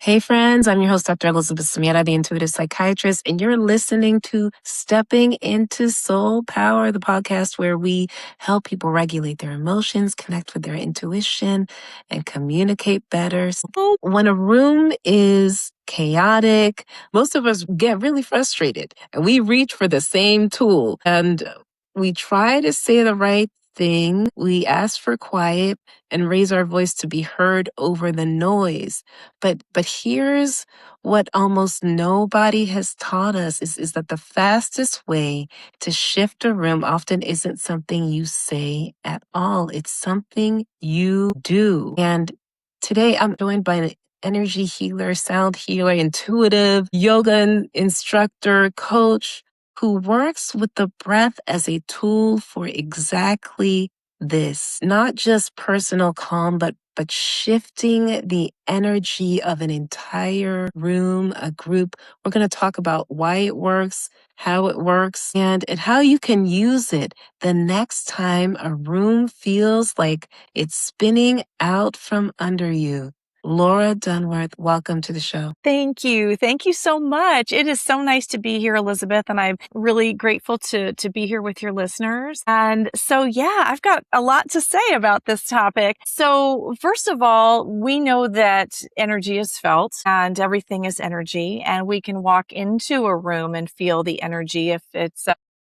Hey friends, I'm your host, Dr. Elizabeth Samiera, the intuitive psychiatrist, and you're listening to Stepping into Soul Power, the podcast where we help people regulate their emotions, connect with their intuition, and communicate better. So when a room is chaotic, most of us get really frustrated and we reach for the same tool and we try to say the right thing. We ask for quiet and raise our voice to be heard over the noise. But here's what almost nobody has taught us is that the fastest way to shift a room often isn't something you say at all. It's something you do. And today I'm joined by an energy healer, sound healer, intuitive yoga instructor, coach who works with the breath as a tool for exactly this, not just personal calm, but shifting the energy of an entire room, a group. We're going to talk about why it works, how it works, and how you can use it the next time a room feels like it's spinning out from under you. Laura Dunworth, welcome to the show. Thank you. Thank you so much. It is so nice to be here, Elizabeth, and I'm really grateful to be here with your listeners. And so, yeah, I've got a lot to say about this topic. So first of all, we know that energy is felt and everything is energy, and we can walk into a room and feel the energy if it's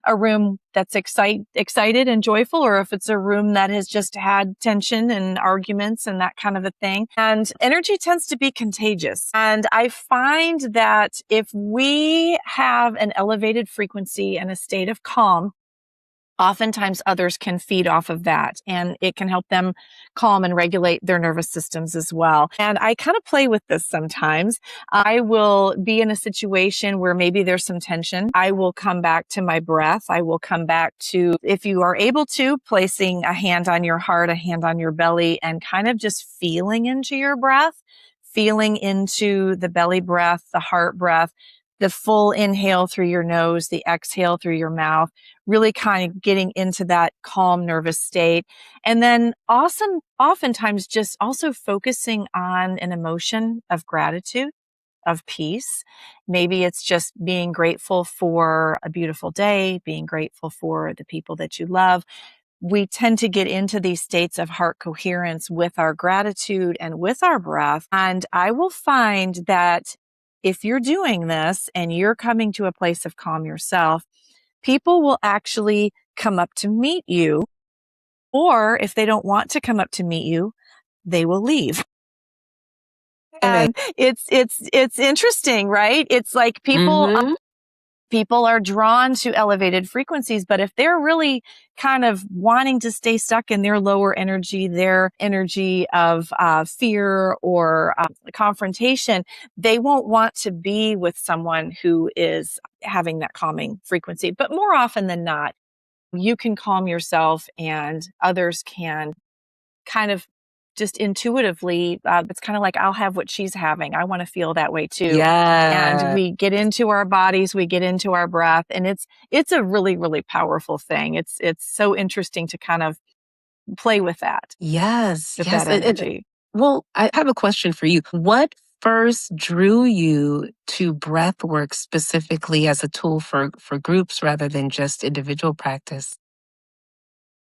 a room that's excited and joyful, or if it's a room that has just had tension and arguments and that kind of a thing. And energy tends to be contagious. And I find that if we have an elevated frequency and a state of calm, oftentimes others can feed off of that, and it can help them calm and regulate their nervous systems as well. And I kind of play with this sometimes. I will be in a situation where maybe there's some tension. I will come back to my breath. I will come back to, if you are able to, placing a hand on your heart, a hand on your belly, and kind of just feeling into your breath, feeling into the belly breath, the heart breath, the full inhale through your nose, the exhale through your mouth, really kind of getting into that calm nervous state. And then oftentimes just also focusing on an emotion of gratitude, of peace. Maybe it's just being grateful for a beautiful day, being grateful for the people that you love. We tend to get into these states of heart coherence with our gratitude and with our breath. And I will find that if you're doing this and you're coming to a place of calm yourself, people will actually come up to meet you. Or if they don't want to come up to meet you, they will leave. And it's interesting, right? It's like people are drawn to elevated frequencies, but if they're really kind of wanting to stay stuck in their lower energy, their energy of fear or confrontation, they won't want to be with someone who is having that calming frequency. But more often than not, you can calm yourself and others can kind of just intuitively, it's kind of like, I'll have what she's having. I want to feel that way too. Yeah. And we get into our bodies, we get into our breath, and it's a really, really powerful thing. It's so interesting to kind of play with that. Yes. With Yes. that energy. Well, I have a question for you. What first drew you to breath work specifically as a tool for groups rather than just individual practice?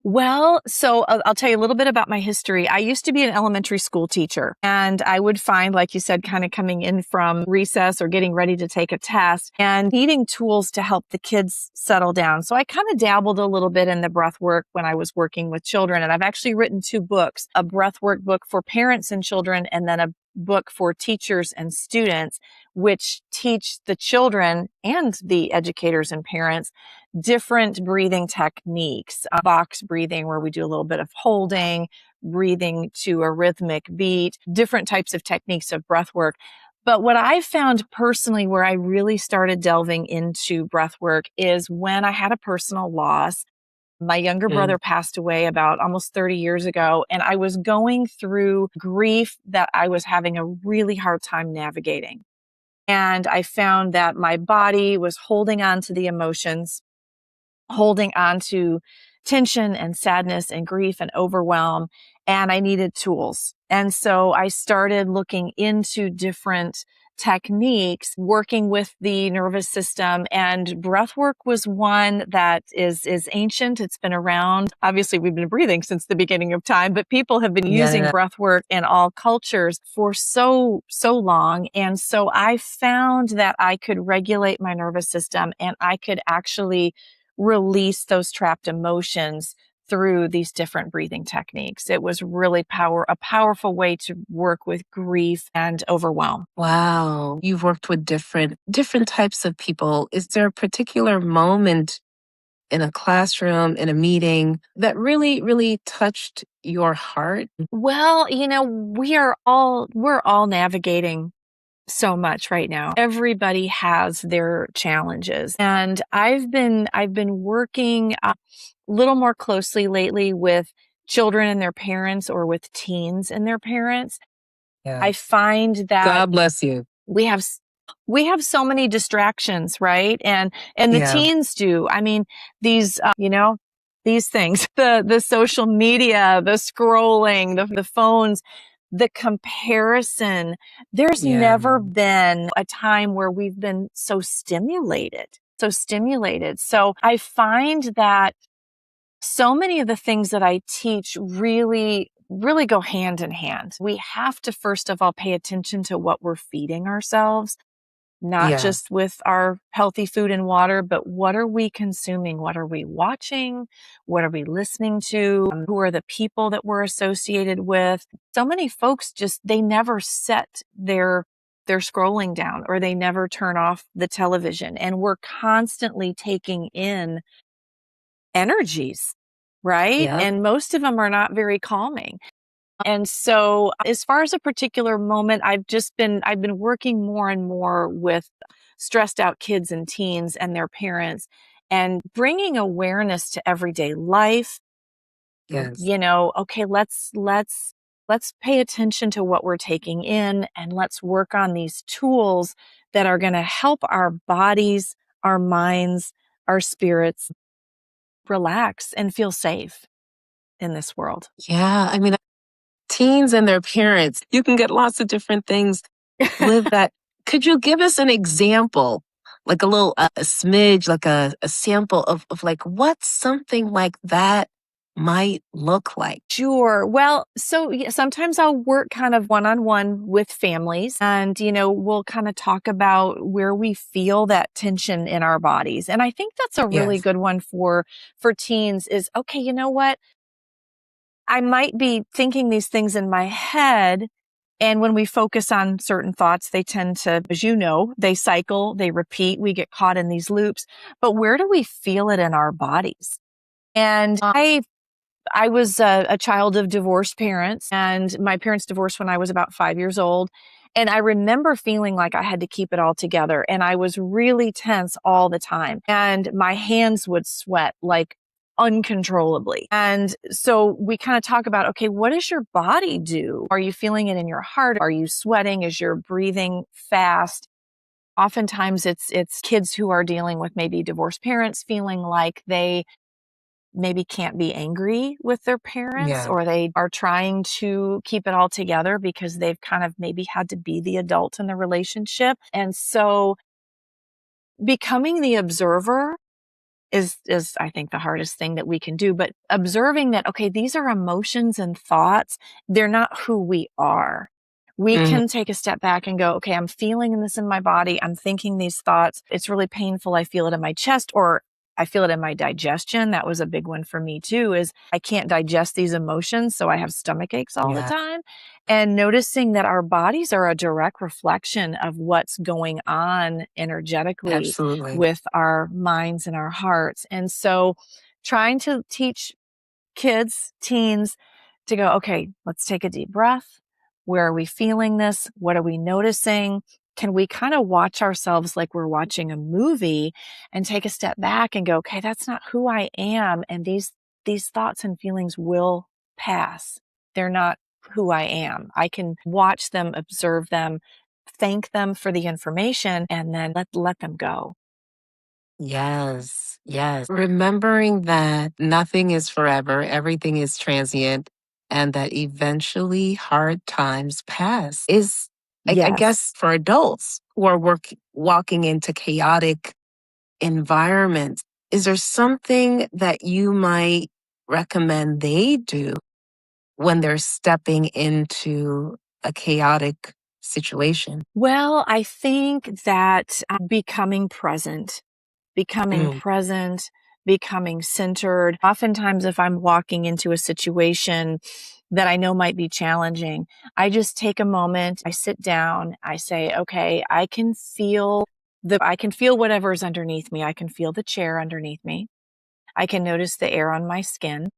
Well, so I'll tell you a little bit about my history. I used to be an elementary school teacher, and I would find, like you said, kind of coming in from recess or getting ready to take a test and needing tools to help the kids settle down. So I kind of dabbled a little bit in the breath work when I was working with children. And I've actually written 2 books, a breath work book for parents and children, and then a book for teachers and students, which teach the children and the educators and parents different breathing techniques, box breathing, where we do a little bit of holding, breathing to a rhythmic beat, different types of techniques of breath work. But what I found personally where I really started delving into breath work is when I had a personal loss. My younger brother passed away about almost 30 years ago, and I was going through grief that I was having a really hard time navigating. And I found that my body was holding on to the emotions, holding on to tension and sadness and grief and overwhelm. And I needed tools. And so I started looking into different techniques, working with the nervous system, and breathwork was one that is ancient. It's been around. Obviously, we've been breathing since the beginning of time, but people have been using breathwork in all cultures for so long. And so I found that I could regulate my nervous system and I could actually release those trapped emotions through these different breathing techniques. It was really a powerful way to work with grief and overwhelm. Wow. You've worked with different types of people. Is there a particular moment in a classroom, in a meeting that really, really touched your heart? Well, we're all navigating so much right now. Everybody has their challenges. And I've been working a little more closely lately with children and their parents, or with teens and their parents. Yeah. I find that God bless you. we have so many distractions, right? And the teens do. I mean, these these things, the social media, the scrolling, the phones, the comparison. There's never been a time where we've been so stimulated. So I find that so many of the things that I teach really go hand in hand. We have to, first of all, pay attention to what we're feeding ourselves, not just with our healthy food and water, but what are we consuming? What are we watching? What are we listening to? Who are the people that we're associated with? So many folks they never set their scrolling down, or they never turn off the television. And we're constantly taking in energies, right? And most of them are not very calming. And so as far as a particular moment, I've been working more and more with stressed out kids and teens and their parents, and bringing awareness to everyday life. Okay, let's pay attention to what we're taking in, and let's work on these tools that are going to help our bodies, our minds, our spirits relax and feel safe in this world. Yeah. I mean, teens and their parents, you can get lots of different things with that. Could you give us an example, like a little, a smidge, like a sample of like what something like that might look like? Sure. Well, so sometimes I'll work kind of one-on-one with families, and, we'll kind of talk about where we feel that tension in our bodies. And I think that's a really good one for teens is, okay, you know what? I might be thinking these things in my head. And when we focus on certain thoughts, they tend to, as you know, they cycle, they repeat, we get caught in these loops. But where do we feel it in our bodies? And I was a child of divorced parents, and my parents divorced when I was about 5 years old. And I remember feeling like I had to keep it all together. And I was really tense all the time. And my hands would sweat like uncontrollably. And so we kind of talk about, okay, what does your body do? Are you feeling it in your heart? Are you sweating? Is your breathing fast? Oftentimes it's kids who are dealing with maybe divorced parents feeling like they maybe can't be angry with their parents, or they are trying to keep it all together because they've kind of maybe had to be the adult in the relationship. And so becoming the observer is I think the hardest thing that we can do, but observing that, okay, these are emotions and thoughts. They're not who we are. We can take a step back and go, okay, I'm feeling this in my body. I'm thinking these thoughts. It's really painful. I feel it in my chest, or I feel it in my digestion. That was a big one for me too, is I can't digest these emotions. So I have stomach aches all the time. And noticing that our bodies are a direct reflection of what's going on energetically with our minds and our hearts. And so trying to teach kids, teens, to go, okay, let's take a deep breath. Where are we feeling this? What are we noticing? Can we kind of watch ourselves like we're watching a movie and take a step back and go, okay, that's not who I am. And these thoughts and feelings will pass. They're not who I am. I can watch them, observe them, thank them for the information, and then let them go. Yes, yes. Remembering that nothing is forever, everything is transient, and that eventually hard times pass is, I Yes. guess, for adults who are walking into chaotic environments, is there something that you might recommend they do when they're stepping into a chaotic situation? Well, I think that becoming Mm, present, becoming centered. Oftentimes, if I'm walking into a situation that I know might be challenging, I just take a moment, I sit down, I say, okay, I can feel whatever's underneath me. I can feel the chair underneath me. I can notice the air on my skin.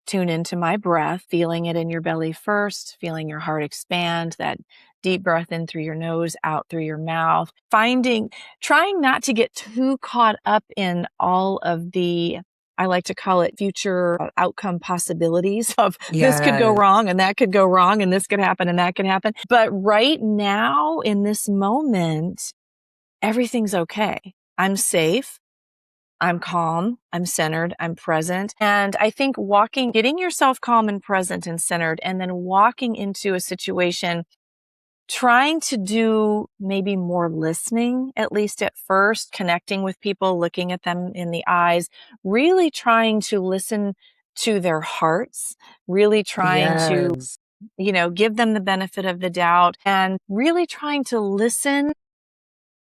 Tune into my breath, feeling it in your belly first, feeling your heart expand, that deep breath in through your nose, out through your mouth. Trying not to get too caught up in all of the, I like to call it future outcome possibilities of this could go yes, wrong and that could go wrong and this could happen and that could happen. But right now in this moment, everything's okay. I'm safe. I'm calm, I'm centered, I'm present. And I think getting yourself calm and present and centered, and then walking into a situation, trying to do maybe more listening, at least at first, connecting with people, looking at them in the eyes, really trying to listen to their hearts, really trying to, yes. give them the benefit of the doubt and really trying to listen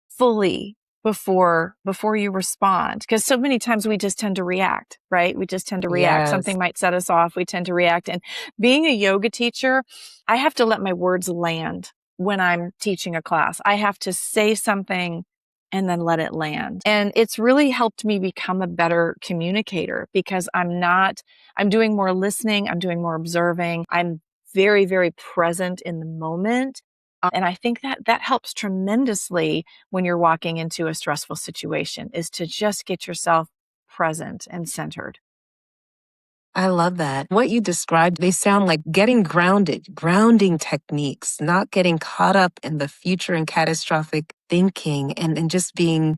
fully before you respond, because so many times we just tend to react, right? We just tend to react. Yes. Something might set us off, we tend to react. And being a yoga teacher, I have to let my words land when I'm teaching a class. I have to say something and then let it land, and it's really helped me become a better communicator because I'm doing more listening, I'm doing more observing, I'm very, very present in the moment. And I think that helps tremendously when you're walking into a stressful situation, is to just get yourself present and centered. I love that. What you described, they sound like getting grounded, grounding techniques, not getting caught up in the future and catastrophic thinking and just being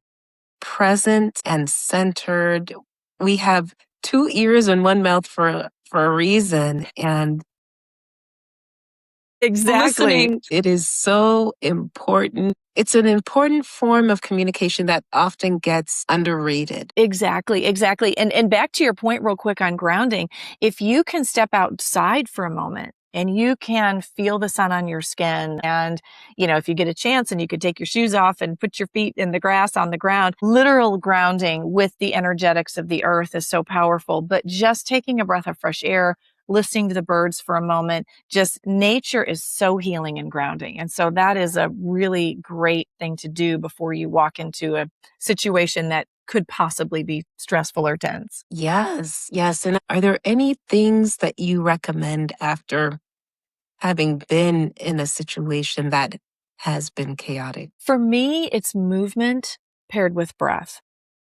present and centered. We have two ears and one mouth for a reason. And Exactly. listening, it is so important. It's an important form of communication that often gets underrated. Exactly, exactly. And back to your point real quick on grounding, if you can step outside for a moment and you can feel the sun on your skin, and if you get a chance and you could take your shoes off and put your feet in the grass on the ground, literal grounding with the energetics of the earth is so powerful. But just taking a breath of fresh air, listening to the birds for a moment, just nature is so healing and grounding. And so that is a really great thing to do before you walk into a situation that could possibly be stressful or tense. Yes, yes. And are there any things that you recommend after having been in a situation that has been chaotic? For me, it's movement paired with breath.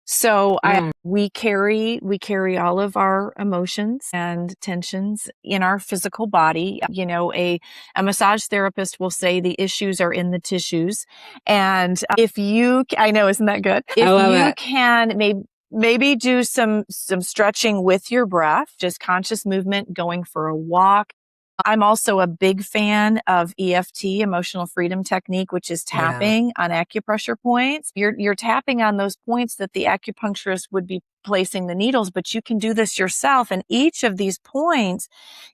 So Mm, we carry all of our emotions and tensions in our physical body. A massage therapist will say the issues are in the tissues. And I know, isn't that good? I If love you it. can maybe do some stretching with your breath, just conscious movement, going for a walk. I'm also a big fan of EFT, emotional freedom technique, which is Yeah. tapping on acupressure points. You're tapping on those points that the acupuncturist would be placing the needles, but you can do this yourself. And each of these points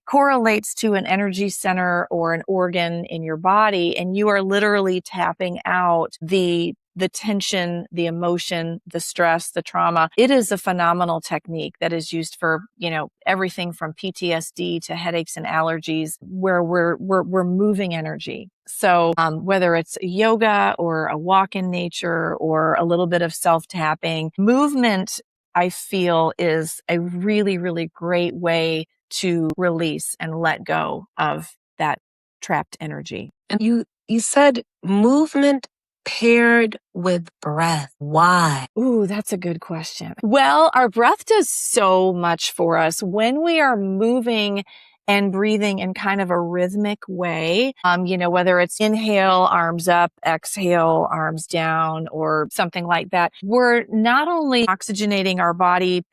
correlates to an energy center or an organ in your body. And you are literally tapping out the tension, the emotion, the stress, the trauma. It is a phenomenal technique that is used for, everything from PTSD to headaches and allergies, where we're moving energy. So, whether it's yoga or a walk in nature or a little bit of self tapping, movement, I feel, is a really, really great way to release and let go of that trapped energy. And you said movement paired with breath. Why? Ooh, that's a good question. Well, our breath does so much for us when we are moving and breathing in kind of a rhythmic way. Whether it's inhale, arms up, exhale, arms down, or something like that. We're not only oxygenating our body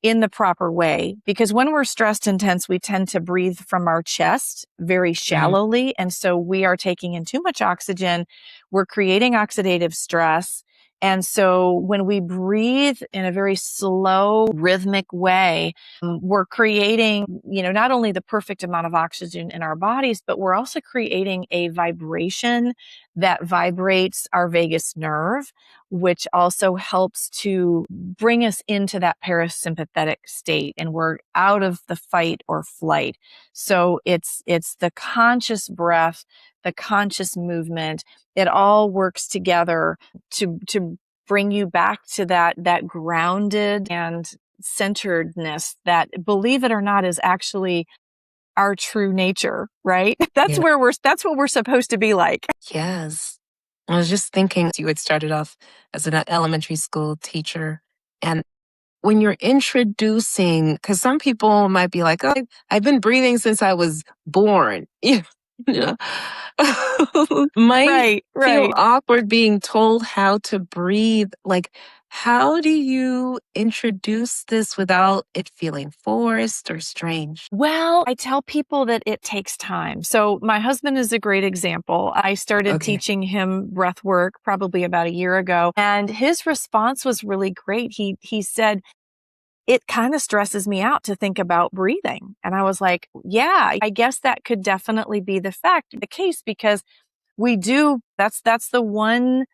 in the proper way, because when we're stressed and tense, we tend to breathe from our chest very Mhm. shallowly. And so we are taking in too much oxygen. We're creating oxidative stress. And so when we breathe in a very slow, rhythmic way, we're creating, not only the perfect amount of oxygen in our bodies, but we're also creating a vibration that vibrates our vagus nerve, which also helps to bring us into that parasympathetic state, and we're out of the fight or flight. So it's the conscious breath, the conscious movement. It all works together to bring you back to that grounded and centeredness that, believe it or not, is actually our true nature, right? Yeah. That's what we're supposed to be like. Yes. I was just thinking you had started off as an elementary school teacher. And when you're introducing, because some people might be like, oh, I've been breathing since I was born. Yeah. Might Right, feel right. awkward being told how to breathe. Like, how do you introduce this without it feeling forced or strange? Well, I tell people that it takes time. So my husband is a great example. I started Okay. teaching him breath work probably about a year ago, and his response was really great. He said, "It kind of stresses me out to think about breathing." And I was like, "Yeah, I guess that could definitely be the case, because that's the one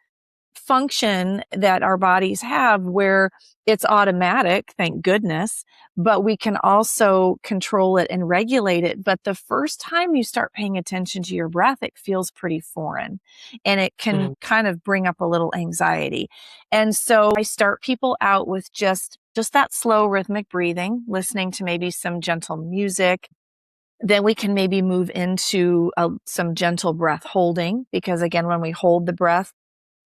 function that our bodies have where it's automatic, thank goodness, but we can also control it and regulate it. But the first time you start paying attention to your breath, it feels pretty foreign, and it can Mm. kind of bring up a little anxiety. And so I start people out with just that slow rhythmic breathing, listening to maybe some gentle music. Then we can maybe move into some gentle breath holding, because again, when we hold the breath,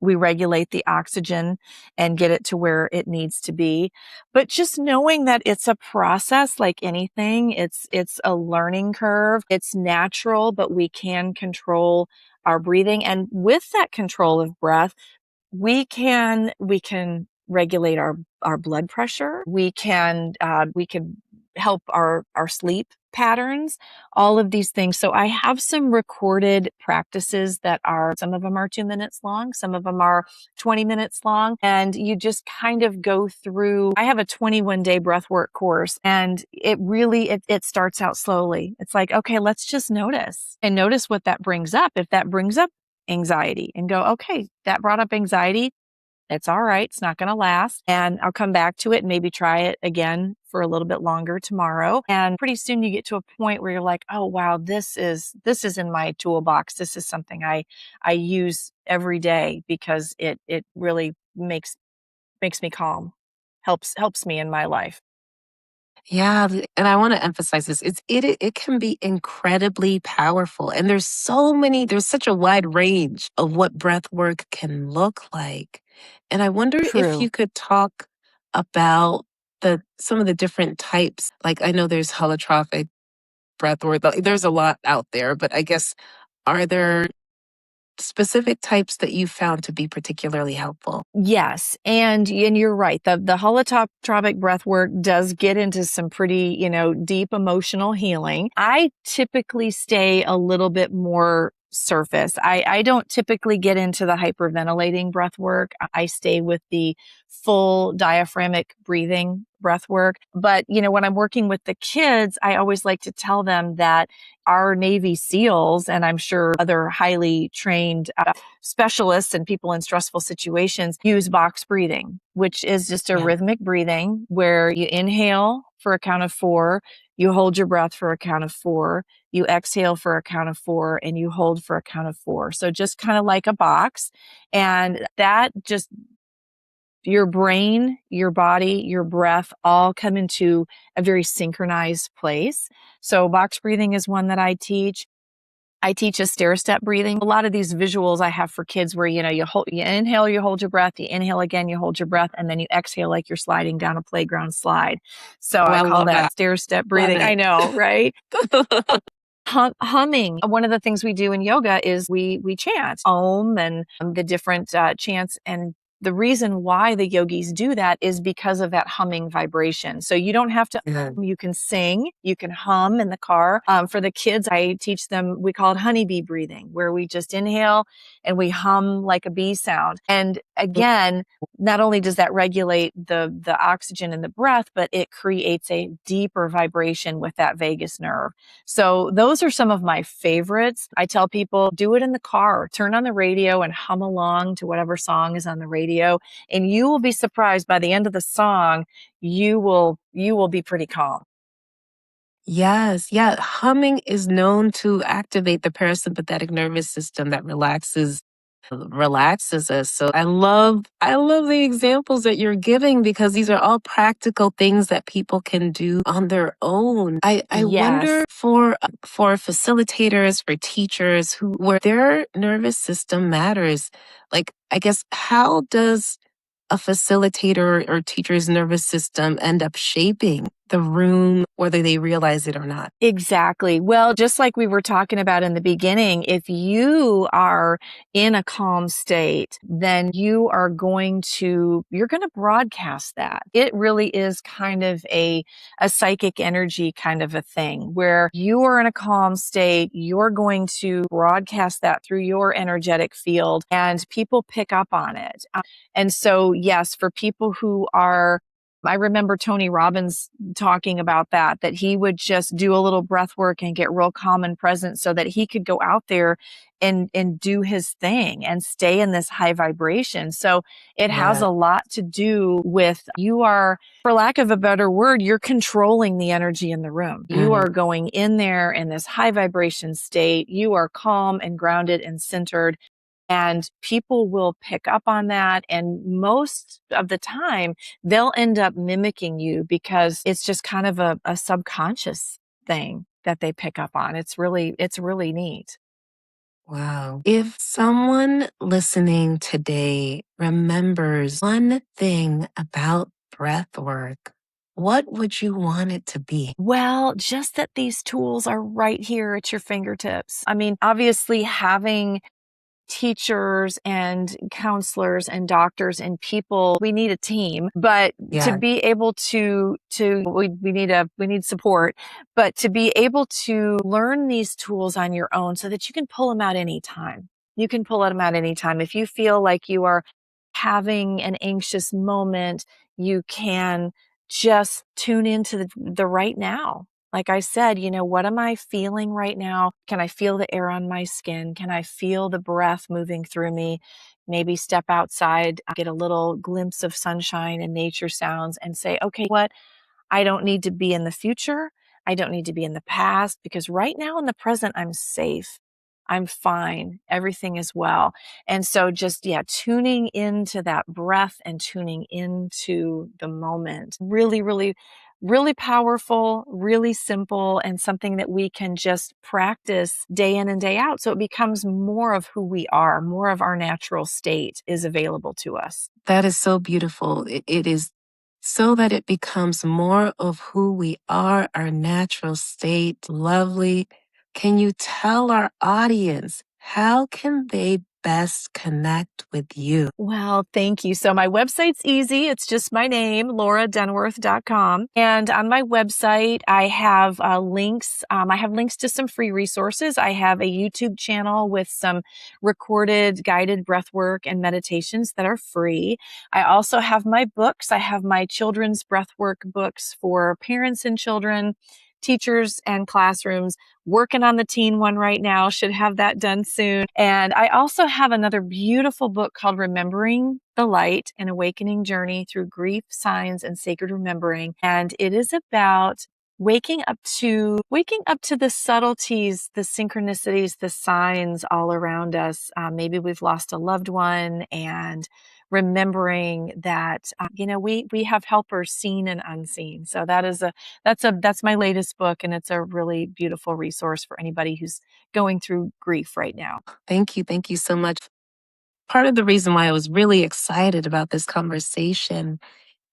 we regulate the oxygen and get it to where it needs to be. But just knowing that it's a process like anything, it's a learning curve. It's natural, but we can control our breathing. And with that control of breath, we can regulate our blood pressure. We can help our sleep patterns, all of these things. So I have some recorded practices that are, some of them are 2 minutes long, some of them are 20 minutes long. And you just kind of go through, I have a 21-day breathwork course, and it starts out slowly. It's like, okay, let's just notice what that brings up. If that brings up anxiety, and go, okay, that brought up anxiety. It's all right. It's not going to last. And I'll come back to it and maybe try it again for a little bit longer tomorrow. And pretty soon you get to a point where you're like, oh, wow, this is in my toolbox. This is something I use every day, because it really makes me calm, helps me in my life. Yeah, and I want to emphasize this. It can be incredibly powerful. And there's such a wide range of what breath work can look like. And I wonder if True. you could talk about the some of the different types. Like I know there's holotropic breath work. There's a lot out there, but I guess are there specific types that you found to be particularly helpful? Yes. And you're right. The holotropic breath work does get into some pretty, deep emotional healing. I typically stay a little bit more surface. I don't typically get into the hyperventilating breath work. I stay with the full diaphragmic breathing breath work. But, when I'm working with the kids, I always like to tell them that our Navy SEALs, and I'm sure other highly trained specialists and people in stressful situations, use box breathing, which is just a Yeah. rhythmic breathing where you inhale for a count of 4, you hold your breath for a count of 4, you exhale for a count of 4, and you hold for a count of 4. So just kind of like a box. And that just, your brain, your body, your breath all come into a very synchronized place. So box breathing is one that I teach. I teach a stair-step breathing. A lot of these visuals I have for kids where, you inhale, you hold your breath, you inhale again, you hold your breath, and then you exhale like you're sliding down a playground slide. So Oh, I I call love that that. stair-step Love breathing. I it. know, right? Humming. One of the things we do in yoga is we chant Om and the different chants. And the reason why the yogis do that is because of that humming vibration. So you don't have to. Yeah. You can sing, you can hum in the car. For the kids, I teach them, we call it honeybee breathing, where we just inhale and we hum like a bee sound. And again, not only does that regulate the oxygen in the breath, but it creates a deeper vibration with that vagus nerve. So those are some of my favorites. I tell people, do it in the car, turn on the radio and hum along to whatever song is on the radio. And you will be surprised by the end of the song, you will be pretty calm. Yes, yeah. Humming is known to activate the parasympathetic nervous system that relaxes us. So I love the examples that you're giving because these are all practical things that people can do on their own. I Yes. wonder for facilitators, for teachers who where their nervous system matters. Like, I guess, how does a facilitator or teacher's nervous system end up shaping the room, whether they realize it or not? Exactly. Well, just like we were talking about in the beginning, if you are in a calm state, then you're going to broadcast that. It really is kind of a psychic energy kind of a thing where you are in a calm state. You're going to broadcast that through your energetic field and people pick up on it. And so, yes, for people who are I remember Tony Robbins talking about that he would just do a little breath work and get real calm and present so that he could go out there and do his thing and stay in this high vibration. So it has Yeah. a lot to do with you are, for lack of a better word, you're controlling the energy in the room. You Mm. are going in there in this high vibration state. You are calm and grounded and centered. And people will pick up on that. And most of the time, they'll end up mimicking you because it's just kind of a subconscious thing that they pick up on. It's really neat. Wow. If someone listening today remembers one thing about breath work, what would you want it to be? Well, just that these tools are right here at your fingertips. I mean, obviously having teachers and counselors and doctors and people, we need a team, but to Yeah. be able we need support, but to be able to learn these tools on your own so that you can pull them out anytime. You can pull them out anytime. If you feel like you are having an anxious moment, you can just tune into the right now. Like I said, what am I feeling right now? Can I feel the air on my skin? Can I feel the breath moving through me? Maybe step outside, get a little glimpse of sunshine and nature sounds and say, okay, what? I don't need to be in the future. I don't need to be in the past because right now in the present, I'm safe. I'm fine. Everything is well. And so just, yeah, tuning into that breath and tuning into the moment. Really, really, really powerful, really simple, and something that we can just practice day in and day out. So it becomes more of who we are, more of our natural state is available to us. That is so beautiful. It is so that it becomes more of who we are, our natural state. Lovely. Can you tell our audience how can they best connect with you? Well, thank you. So my website's easy. It's just my name, lauradenworth.com. And on my website, I have links. I have links to some free resources. I have a YouTube channel with some recorded guided breath work and meditations that are free. I also have my books. I have my children's breathwork books for parents and children, teachers and classrooms. Working on the teen one right now, should have that done soon. And I also have another beautiful book called Remembering the Light, An Awakening Journey Through Grief, Signs, and Sacred Remembering. And it is about waking up to the subtleties, the synchronicities, the signs all around us. Maybe we've lost a loved one, and remembering that we have helpers seen and unseen. So that's my latest book, and it's a really beautiful resource for anybody who's going through grief right now. Thank you. Thank you so much. Part of the reason why I was really excited about this conversation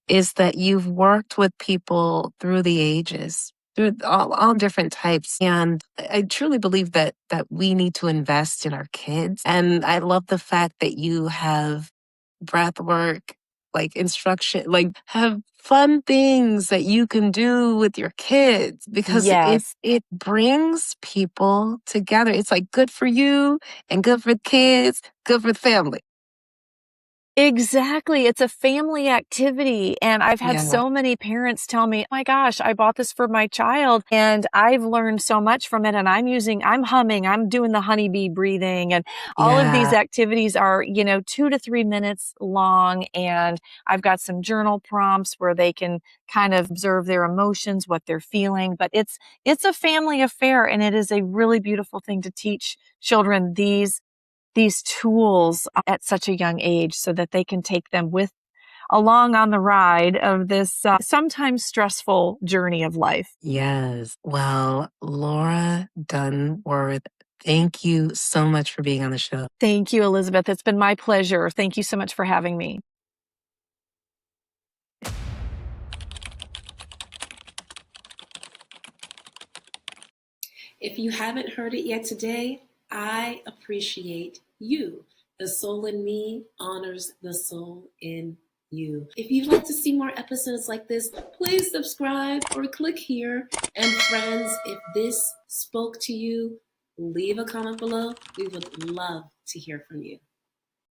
is that you've worked with people through the ages, through all different types. And I truly believe that we need to invest in our kids. And I love the fact that you have breath work, like instruction, like have fun things that you can do with your kids because Yes. it brings people together. It's like good for you and good for kids, good for the family. Exactly. It's a family activity. And I've had Yeah. so many parents tell me, oh my gosh, I bought this for my child and I've learned so much from it. And I'm humming, I'm doing the honeybee breathing. And all of these Yeah. activities are, 2 to 3 minutes long. And I've got some journal prompts where they can kind of observe their emotions, what they're feeling. But it's a family affair. And it is a really beautiful thing to teach children these tools at such a young age so that they can take them with along on the ride of this sometimes stressful journey of life. Yes. Well, Laura Dunworth, thank you so much for being on the show. Thank you, Elizabeth. It's been my pleasure. Thank you so much for having me. If you haven't heard it yet today, I appreciate you. The soul in me honors the soul in you. If you'd like to see more episodes like this, please subscribe or click here. And friends, if this spoke to you, leave a comment below. We would love to hear from you.